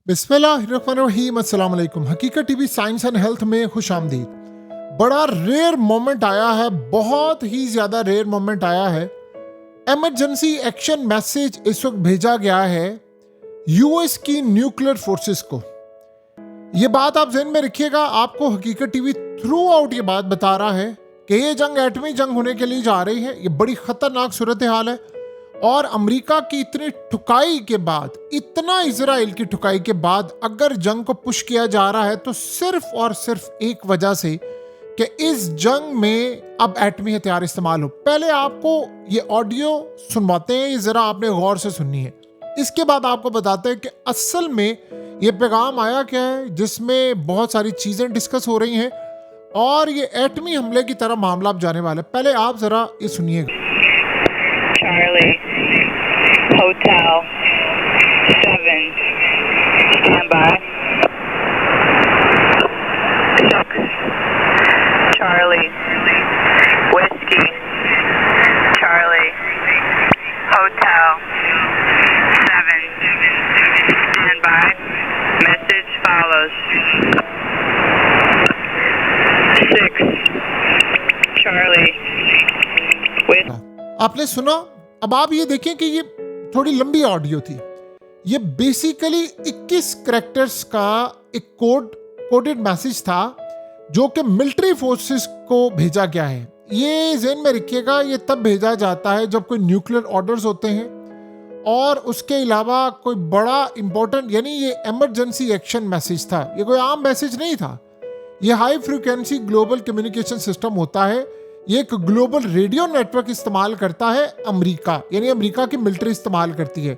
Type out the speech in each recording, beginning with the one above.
बिस्मिल्लाहिर्रहमानिर्रहीम, अस्सलाम वालेकुम। हकीकत टीवी साइंस एंड हेल्थ में खुश आमदीद। बड़ा रेयर मोमेंट आया है, बहुत ही ज़्यादा रेयर मोमेंट आया है। एमरजेंसी एक्शन मैसेज इस वक्त भेजा गया है यूएस की न्यूक्लियर फोर्सेस को। ये बात आप जहन में रखिएगा। आपको हकीकत टीवी थ्रू आउट ये बात बता रहा है कि ये जंग एटमी जंग होने के लिए जा रही है। ये बड़ी खतरनाक सूरत हाल है और अमेरिका की इतनी ठुकाई के बाद, इतना इजराइल की ठुकाई के बाद अगर जंग को पुश किया जा रहा है तो सिर्फ और सिर्फ एक वजह से कि इस जंग में अब एटमी हथियार इस्तेमाल हो। पहले आपको ये ऑडियो सुनवाते हैं, ये जरा आपने गौर से सुननी है। इसके बाद आपको बताते हैं कि असल में ये पैगाम आया क्या है, जिसमें बहुत सारी चीजें डिस्कस हो रही हैं और ये एटमी हमले की तरह मामला अब जाने वाला है। पहले आप जरा ये सुनिएगा। Charlie, Hotel 7, stand by. 6, Charlie, Whiskey, Charlie, Hotel 7, stand by. Message follows. 6, Charlie, Whiskey. आपने सुना। अब आप ये देखें कि ये थोड़ी लंबी ऑडियो थी। ये बेसिकली 21 कैरेक्टर्स का एक कोडेड मैसेज था जो कि मिलिट्री फोर्सेस को भेजा गया है। ये ज़हन में रखिएगा, ये तब भेजा जाता है जब कोई न्यूक्लियर ऑर्डर्स होते हैं और उसके अलावा कोई बड़ा इंपॉर्टेंट, यानी ये इमरजेंसी एक्शन मैसेज था। ये कोई आम मैसेज नहीं था। ये high frequency global communication system होता है। ये एक ग्लोबल रेडियो नेटवर्क इस्तेमाल करता है अमेरिका, यानी अमेरिका की मिलिट्री इस्तेमाल करती है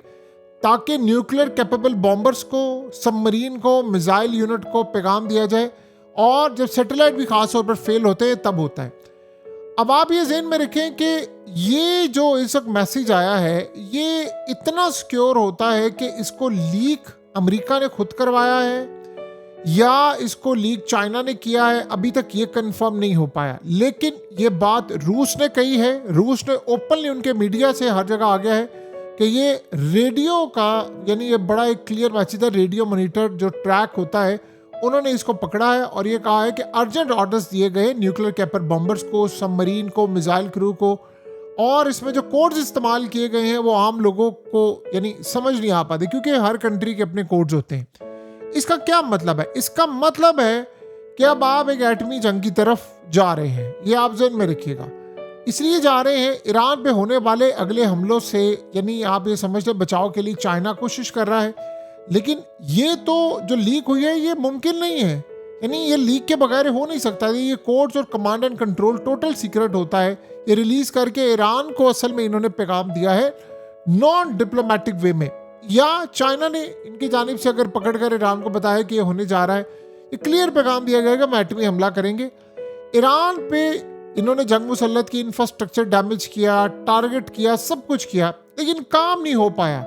ताकि न्यूक्लियर कैपेबल बॉम्बर्स को, सबमरीन को, मिसाइल यूनिट को पैगाम दिया जाए। और जब सैटेलाइट भी खास तौर पर फेल होते हैं तब होता है। अब आप ये ज़हन में रखें कि ये जो इस वक्त मैसेज आया है ये इतना सिक्योर होता है कि इसको लीक अमेरिका ने खुद करवाया है या इसको लीक चाइना ने किया है, अभी तक ये कंफर्म नहीं हो पाया। लेकिन ये बात रूस ने कही है। रूस ने ओपनली उनके मीडिया से हर जगह आ गया है कि ये रेडियो का, यानी ये बड़ा एक क्लियर मैसेज है। रेडियो मॉनिटर जो ट्रैक होता है, उन्होंने इसको पकड़ा है और ये कहा है कि अर्जेंट ऑर्डर्स दिए गए न्यूक्लियर कैपर बॉम्बर्स को, सबमरीन को, मिसाइल क्रू को। और इसमें जो कोड्स इस्तेमाल किए गए हैं वो आम लोगों को यानी समझ नहीं आ पाते, क्योंकि हर कंट्री के अपने कोड्स होते हैं। इसका क्या मतलब है? इसका मतलब है कि अब आप एक एटमी जंग की तरफ जा रहे हैं। ये आप ज़हन में रखिएगा। इसलिए जा रहे हैं ईरान पे होने वाले अगले हमलों से, यानी आप ये समझ लें बचाव के लिए चाइना कोशिश कर रहा है। लेकिन ये तो जो लीक हुई है ये मुमकिन नहीं है, यानी ये लीक के बगैर हो नहीं सकता। ये कोड्स और command and control total secret होता है। ये रिलीज करके ईरान को असल में इन्होंने पैगाम दिया है नॉन डिप्लोमेटिक वे में, या चाइना ने इनकी जानिब से अगर पकड़कर ईरान को बताया कि ये होने जा रहा है। ये क्लियर पैगाम दिया गया कि हम एटमी हमला करेंगे। ईरान पे इन्होंने जंग मुसल्लत की, इंफ्रास्ट्रक्चर डैमेज किया, टारगेट किया, सब कुछ किया, लेकिन काम नहीं हो पाया।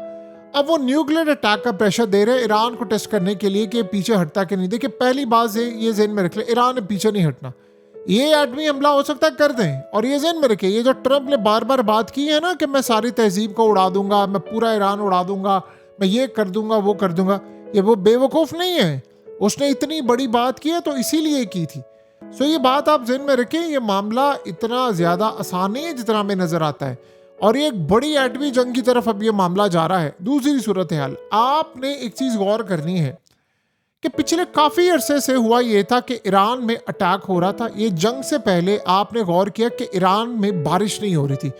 अब वो न्यूक्लियर अटैक का प्रेशर दे रहे हैं ईरान को टेस्ट करने के लिए कि पीछे हटता कि नहीं। देखिए, पहली बात है ये ज़हन में रख ले, ईरान ने पीछे नहीं हटना। ये एटमी हमला हो सकता है कर दें। और ये ज़हन में रखे, ये जो ट्रंप ने बार बार बात की है ना कि मैं सारी तहजीब को उड़ा दूंगा, मैं पूरा ईरान उड़ा दूंगा, मैं ये कर दूंगा, वो कर दूंगा, ये वो बेवकूफ़ नहीं है। उसने इतनी बड़ी बात की है तो इसीलिए की थी। सो ये बात आप ज़हन में रखें, ये मामला इतना ज़्यादा आसान नहीं है जितना हमें नज़र आता है। और ये एक बड़ी एटमी जंग की तरफ अब ये मामला जा रहा है। दूसरी सूरत हाल, आपने एक चीज़ गौर करनी है कि पिछले काफ़ी अरसे से हुआ ये था कि ईरान में अटैक हो रहा था। ये जंग से पहले आपने गौर किया कि ईरान में बारिश नहीं हो रही थी,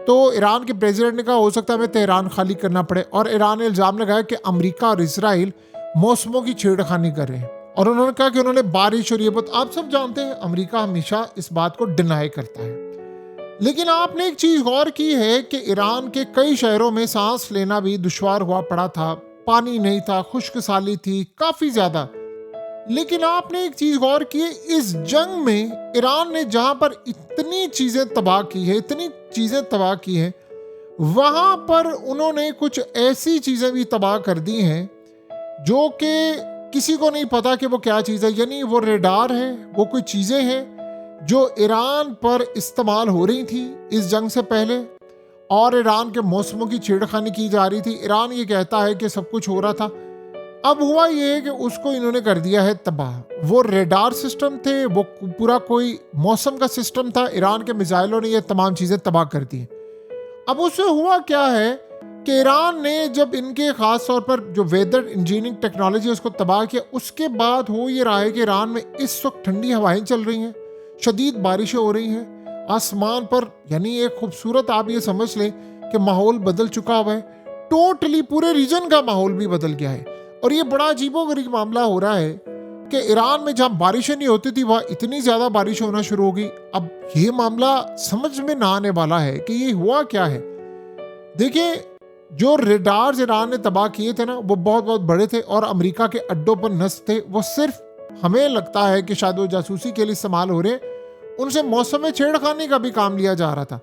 तो ईरान के प्रेसिडेंट ने कहा हो सकता है हमें तेहरान खाली करना पड़े। और ईरान ने इल्ज़ाम लगाया कि अमेरिका और इसराइल मौसमों की छेड़खानी कर रहे हैं। और उन्होंने कहा कि उन्होंने बारिश और ये बात, आप सब जानते हैं अमेरिका हमेशा इस बात को डिनाई करता है। लेकिन आपने एक चीज़ गौर की है कि ईरान के कई शहरों में सांस लेना भी दुश्वार हुआ पड़ा था, पानी नहीं था, खुश्क साली थी काफ़ी ज़्यादा। लेकिन आपने एक चीज़ गौर की है, इस जंग में ईरान ने जहाँ पर इतनी चीज़ें तबाह की है, इतनी चीज़ें तबाह की हैं, वहाँ पर उन्होंने कुछ ऐसी चीज़ें भी तबाह कर दी हैं जो कि किसी को नहीं पता कि वो क्या चीज़ है। यानी वो रेडार है, वो कोई चीज़ें हैं जो ईरान पर इस्तेमाल हो रही थी इस जंग से पहले, और ईरान के मौसमों की छेड़खानी की जा रही थी। ईरान ये कहता है कि सब कुछ हो रहा था। अब हुआ ये कि उसको इन्होंने कर दिया है तबाह। वो रेडार सिस्टम थे, वो पूरा कोई मौसम का सिस्टम था, ईरान के मिसाइलों ने ये तमाम चीज़ें तबाह कर दी। अब उससे हुआ क्या है कि ईरान ने जब इनके ख़ास तौर पर जो वेदर इंजीनियरिंग टेक्नोलॉजी उसको तबाह किया, उसके बाद हो ये रहा है कि ईरान में इस वक्त ठंडी हवाएं चल रही हैं, शदीद बारिशें हो रही हैं, आसमान पर यानी एक खूबसूरत आप ये समझ लें कि माहौल बदल चुका हुआ है, टोटली पूरे रीजन का माहौल भी बदल गया है। और ये बड़ा अजीबोगरीब मामला हो रहा है कि ईरान में जहाँ बारिशें नहीं होती थी वहाँ इतनी ज़्यादा बारिश होना शुरू हो गई। अब ये मामला समझ में ना आने वाला है कि ये हुआ क्या है। देखिए, जो रेडार्स ईरान ने तबाह किए थे ना, वो बहुत बहुत बड़े थे और अमेरिका के अड्डों पर नस्ब थे। वो सिर्फ हमें लगता है कि शायद वो जासूसी के लिए इस्तेमाल हो रहे, उनसे मौसम में छेड़खानी का भी काम लिया जा रहा था।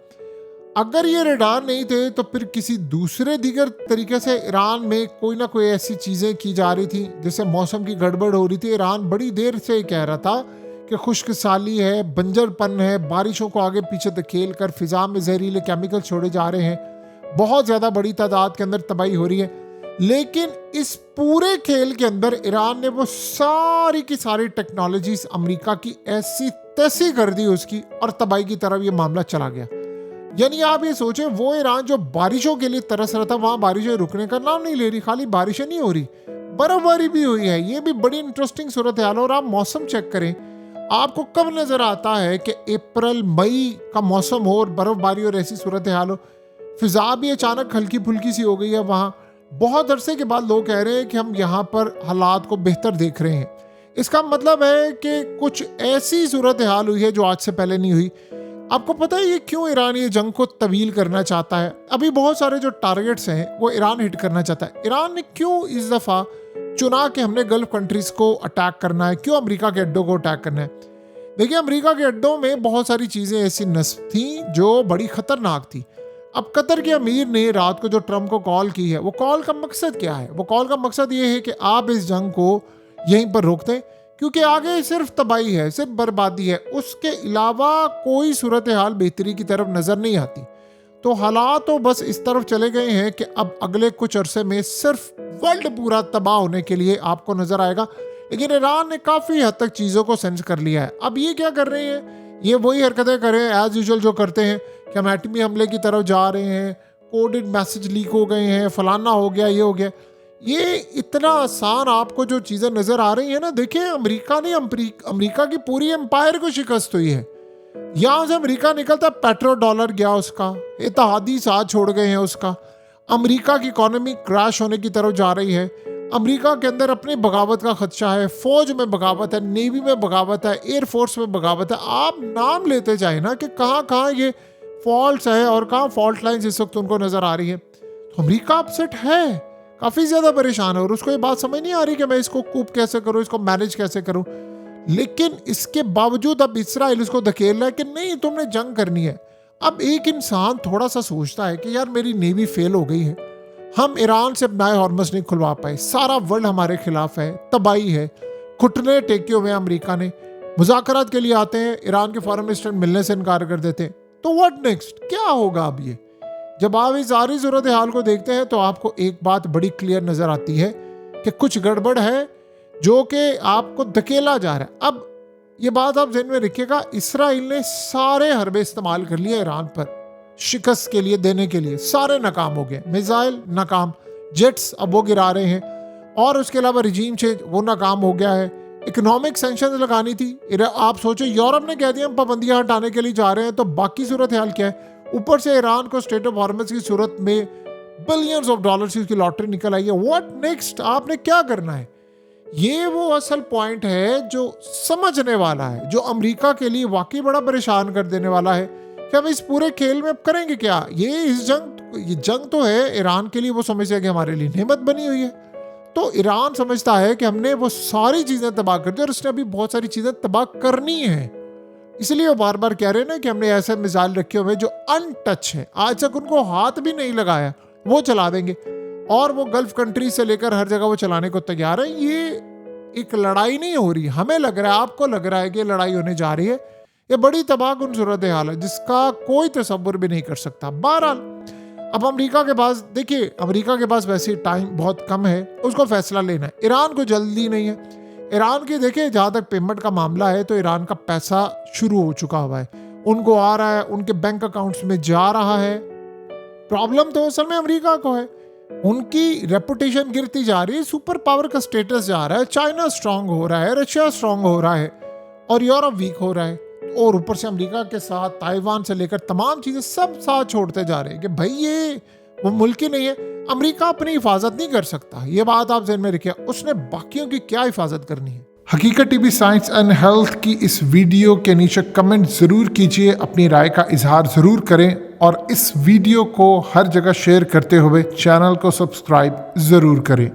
अगर ये रेडार नहीं थे तो फिर किसी दूसरे दीगर तरीके से ईरान में कोई ना कोई ऐसी चीज़ें की जा रही थी जैसे मौसम की गड़बड़ हो रही थी। ईरान बड़ी देर से कह रहा था कि खुश्क साली है, बंजरपन है, बारिशों को आगे पीछे धकेल कर फिजा में जहरीले केमिकल छोड़े जा रहे हैं, बहुत ज़्यादा बड़ी तादाद के अंदर तबाही हो रही है। लेकिन इस पूरे खेल के अंदर ईरान ने वो सारी की सारी टेक्नोलॉजीज अमेरिका की ऐसी तैसी कर दी उसकी, और तबाही की तरफ ये मामला चला गया। यानी आप ये सोचें, वो ईरान जो बारिशों के लिए तरस रहा था, वहां बारिशें रुकने का नाम नहीं ले रही। खाली बारिशें नहीं हो रही, बर्फबारी भी हुई है। ये भी बड़ी इंटरेस्टिंग सूरत हाल। और आप मौसम चेक करें, आपको कब नजर आता है कि अप्रैल मई का मौसम हो और बर्फबारी और ऐसी सूरत हाल हो। फिजा भी अचानक हल्की फुल्की सी हो गई है वहाँ। बहुत अरसे के बाद लोग कह रहे हैं कि हम यहाँ पर हालात को बेहतर देख रहे हैं। इसका मतलब है कि कुछ ऐसी सूरत हाल हुई है जो आज से पहले नहीं हुई। आपको पता है ये क्यों ईरान ये जंग को तवील करना चाहता है? अभी बहुत सारे जो टारगेट्स हैं वो ईरान हिट करना चाहता है। ईरान ने क्यों इस दफ़ा चुना कि हमने गल्फ कंट्रीज़ को अटैक करना है, क्यों अमेरिका के अड्डों को अटैक करना है? देखिए, अमेरिका के अड्डों में बहुत सारी चीज़ें ऐसी नस्ब थी जो बड़ी ख़तरनाक थी। अब कतर के अमीर ने रात को जो ट्रंप को कॉल की है, वो कॉल का मकसद क्या है? वो कॉल का मकसद ये है कि आप इस जंग को यहीं पर रोक दें, क्योंकि आगे सिर्फ तबाही है, सिर्फ बर्बादी है, उसके अलावा कोई सूरत हाल बेहतरी की तरफ नज़र नहीं आती। तो हालात तो बस इस तरफ चले गए हैं कि अब अगले कुछ अरसे में सिर्फ वर्ल्ड पूरा तबाह होने के लिए आपको नज़र आएगा। लेकिन ईरान ने काफ़ी हद तक चीज़ों को सेंस कर लिया है। अब ये क्या कर रहे हैं? ये वही हरकतें कर रहे हैं एज यूजुअल जो करते हैं कि हम एटमी हमले की तरफ जा रहे हैं, कोडेड मैसेज लीक हो गए हैं, फलाना हो गया, ये हो गया। ये इतना आसान आपको जो चीज़ें नज़र आ रही है ना, देखिए, अमेरिका की पूरी एम्पायर को शिकस्त हुई है। यहाँ से अमेरिका निकलता, पेट्रो डॉलर गया उसका, इत्तेहादी साथ छोड़ गए हैं उसका। अमेरिका की इकोनॉमी क्रैश होने की तरफ जा रही है। अमेरिका के अंदर अपनी बगावत का खदशा है, फौज में बगावत है, नेवी में बगावत है, एयरफोर्स में बगावत है। आप नाम लेते जाए ना कि कहाँ कहाँ ये फॉल्ट्स है और कहाँ फॉल्ट लाइन्स इस वक्त उनको नज़र आ रही है। तो अमेरिका अपसेट है, काफ़ी ज़्यादा परेशान है और उसको ये बात समझ नहीं आ रही कि मैं इसको कूप कैसे करूँ, इसको मैनेज कैसे करूँ। लेकिन इसके बावजूद अब इसराइल उसको धकेल रहा है कि नहीं, तुमने जंग करनी है। अब एक इंसान थोड़ा सा सोचता है कि यार मेरी नेवी फेल हो गई है, हम ईरान से नए हॉर्मस नहीं खुलवा पाए, सारा वर्ल्ड हमारे खिलाफ है, तबाही है, घुटने टेके हुए अमेरिका ने। मुज़ाकरात के लिए आते हैं, ईरान के फॉरेन मिनिस्टर मिलने से इनकार कर देते हैं। तो व्हाट नेक्स्ट, क्या होगा अब ये? जब आप इस सारी सूरत हाल को देखते हैं तो आपको एक बात बड़ी क्लियर नजर आती है कि कुछ गड़बड़ है जो कि आपको धकेला जा रहा है। अब ये बात आप ज़हन में रखिएगा, इसराइल ने सारे हरबे इस्तेमाल कर लिए ईरान पर शिकस्त के लिए देने के लिए, सारे नाकाम हो गए। मिसाइल नाकाम, जेट्स अब वो गिरा रहे हैं, और उसके अलावा रिजीम चेंज वो नाकाम हो गया है। इकोनॉमिक सेंक्शन लगानी थी, आप सोचो यूरोप ने कह दिया हम पाबंदियां हटाने के लिए जा रहे हैं, तो बाकी सूरत हाल क्या है? ऊपर से ईरान को स्टेट ऑफ हॉर्मस की सूरत में बिलियंस ऑफ डॉलर्स की उसकी लॉटरी निकल आई है। व्हाट नेक्स्ट, आपने क्या करना है? ये वो असल पॉइंट है जो समझने वाला है, जो अमेरिका के लिए वाकई बड़ा परेशान कर देने वाला है कि हम इस पूरे खेल में अब करेंगे क्या। ये जंग तो है ईरान के लिए, वो समझते हैं कि हमारे लिए नेमत बनी हुई है। तो ईरान समझता है कि हमने वो सारी चीज़ें तबाह कर दी और उसने अभी बहुत सारी चीज़ें तबाह करनी है। इसलिए वो बार बार कह रहे हैं ना कि हमने ऐसे मिसाइल रखे हुए जो अनटच है, आज तक उनको हाथ भी नहीं लगाया, वो चला देंगे, और वो गल्फ कंट्री से लेकर हर जगह वो चलाने को तैयार है। ये एक लड़ाई नहीं हो रही, हमें लग रहा है, आपको लग रहा है कि लड़ाई होने जा रही है। ये बड़ी तबाहकुन सूरत हाल है जिसका कोई तसव्वुर भी नहीं कर सकता। बहरहाल अब अमेरिका के पास देखिए, अमेरिका के पास वैसे टाइम बहुत कम है, उसको फैसला लेना है। ईरान को जल्दी नहीं है। ईरान की देखिए जहाँ तक पेमेंट का मामला है तो ईरान का पैसा शुरू हो चुका हुआ है, उनको आ रहा है, उनके बैंक अकाउंट्स में जा रहा है। प्रॉब्लम तो असल में अमेरिका को है, उनकी रेपुटेशन गिरती जा रही है, सुपर पावर का स्टेटस जा रहा है, चाइना स्ट्रांग हो रहा है, रशिया स्ट्रांग हो रहा है और यूरोप वीक हो रहा है, और ऊपर से अमेरिका के साथ ताइवान से लेकर तमाम चीजें सब साथ छोड़ते जा रहे हैं कि भाई ये वो मुल्क ही नहीं है। अमेरिका अपनी हिफाजत नहीं कर सकता, ये बात आप ज़हन में रखिए, उसने बाकियों की क्या हिफाजत करनी है। हकीकत टीवी साइंस एंड हेल्थ की इस वीडियो के नीचे कमेंट ज़रूर कीजिए, अपनी राय का इजहार ज़रूर करें और इस वीडियो को हर जगह शेयर करते हुए चैनल को सब्सक्राइब ज़रूर करें।